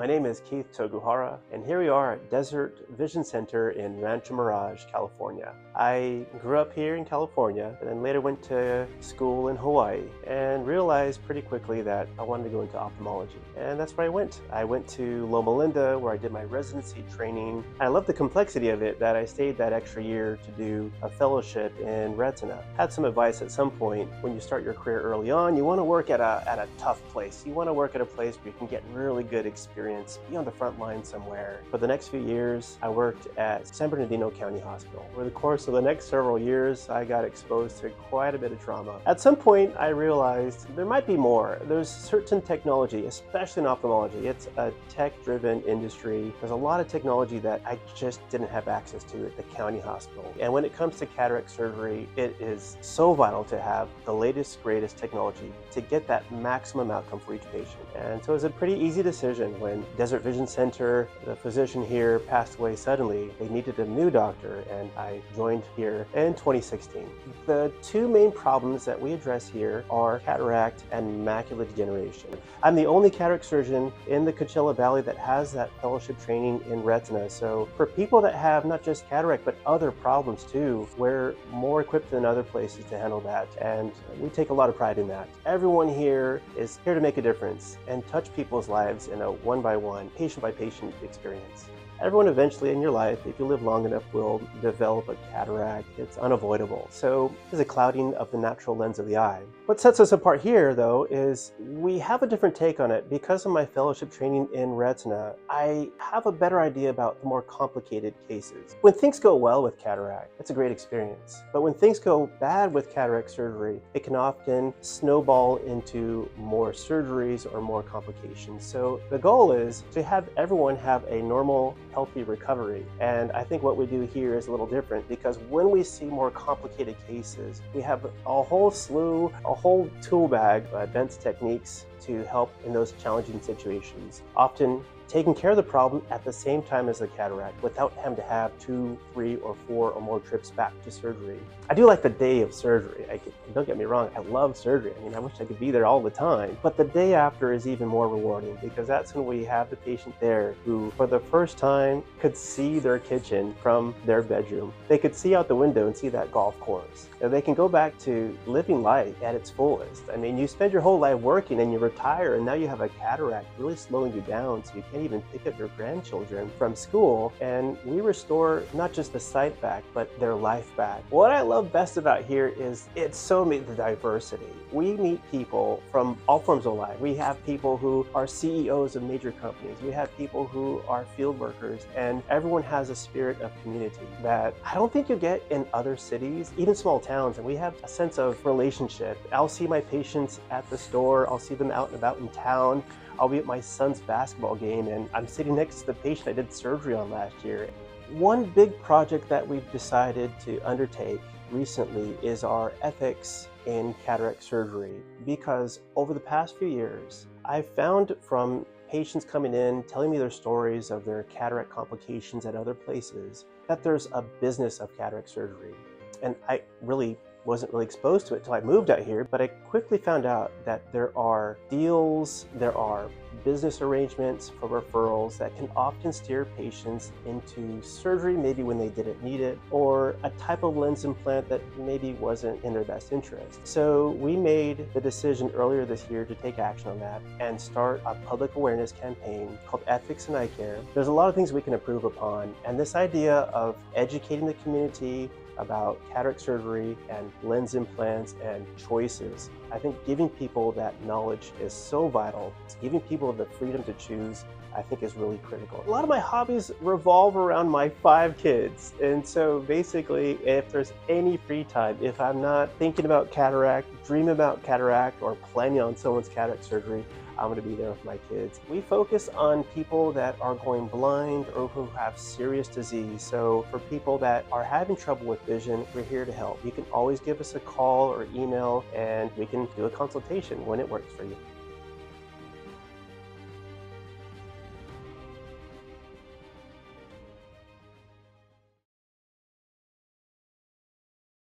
name is Keith Tokuhara, and here we are at Desert Vision Center in Rancho Mirage, California. I grew up here in California and then later went to school in Hawaii and realized pretty quickly that I wanted to go into ophthalmology. And that's where I went. I went to Loma Linda where I did my residency training. I loved the complexity of it that I stayed that extra year to do a fellowship in retina. Had some advice at some point when you start your career early on, you want to work at a tough place. You want to work at a place where you can get really good experience, be on the front line somewhere. For the next few years, I worked at San Bernardino County Hospital. Over the course of the next several years, I got exposed to quite a bit of trauma. At some point, I realized there might be more. There's certain technology, especially in ophthalmology. It's a tech-driven industry. There's a lot of technology that I just didn't have access to at the county hospital. And when it comes to cataract surgery, it is so vital to have the latest, greatest technology to get that maximum outcome for each patient. And so it was a pretty easy decision when Desert Vision Center, the physician here, passed away suddenly. They needed a new doctor, and I joined here in 2016. The two main problems that we address here are cataract and macular degeneration. I'm the only cataract surgeon in the Coachella Valley that has that fellowship training in retina. So for people that have not just cataract, but other problems too, we're more equipped than other places to handle that. And we take a lot of pride in that. Everyone here is here to make a difference and touch people's lives in a one-by-one, patient-by-patient experience. Everyone eventually in your life, if you live long enough, will develop a cataract. It's unavoidable. So there's a clouding of the natural lens of the eye. What sets us apart here, though, is we have a different take on it. Because of my fellowship training in retina, I have a better idea about the more complicated cases. When things go well with cataract, it's a great experience. But when things go bad with cataract surgery, it can often snowball into more surgeries or more complications. So the goal is to have everyone have a normal, healthy recovery. And I think what we do here is a little different because when we see more complicated cases, we have a whole slew, a whole tool bag of advanced techniques to help in those challenging situations. Often taking care of the problem at the same time as the cataract without having to have 2, 3, or 4 or more trips back to surgery. I do like the day of surgery. Don't get me wrong, I love surgery. I mean, I wish I could be there all the time. But the day after is even more rewarding because that's when we have the patient there who, for the first time, could see their kitchen from their bedroom. They could see out the window and see that golf course. And they can go back to living life at its fullest. I mean, you spend your whole life working and you retire and now you have a cataract really slowing you down so you can't even pick up your grandchildren from school, and we restore not just the sight back, but their life back. What I love best about here is it's so the diversity. We meet people from all forms of life. We have people who are CEOs of major companies. We have people who are field workers, and everyone has a spirit of community that I don't think you get in other cities, even small towns, and we have a sense of relationship. I'll see my patients at the store. I'll see them out and about in town. I'll be at my son's basketball game and I'm sitting next to the patient I did surgery on last year. One big project that we've decided to undertake recently is our ethics in cataract surgery, because over the past few years, I've found from patients coming in telling me their stories of their cataract complications at other places that there's a business of cataract surgery. And I wasn't really exposed to it until I moved out here, but I quickly found out that there are deals, there are business arrangements for referrals that can often steer patients into surgery maybe when they didn't need it, or a type of lens implant that maybe wasn't in their best interest. So we made the decision earlier this year to take action on that and start a public awareness campaign called Ethics in Eye Care. There's a lot of things we can improve upon, and this idea of educating the community about cataract surgery and lens implants and choices. I think giving people that knowledge is so vital. Giving people the freedom to choose, I think, is really critical. A lot of my hobbies revolve around my 5 kids. And so basically, if there's any free time, if I'm not thinking about cataract, dreaming about cataract, or planning on someone's cataract surgery, I'm going to be there with my kids. We focus on people that are going blind or who have serious disease. So for people that are having trouble with vision, we're here to help. You can always give us a call or email and we can do a consultation when it works for you.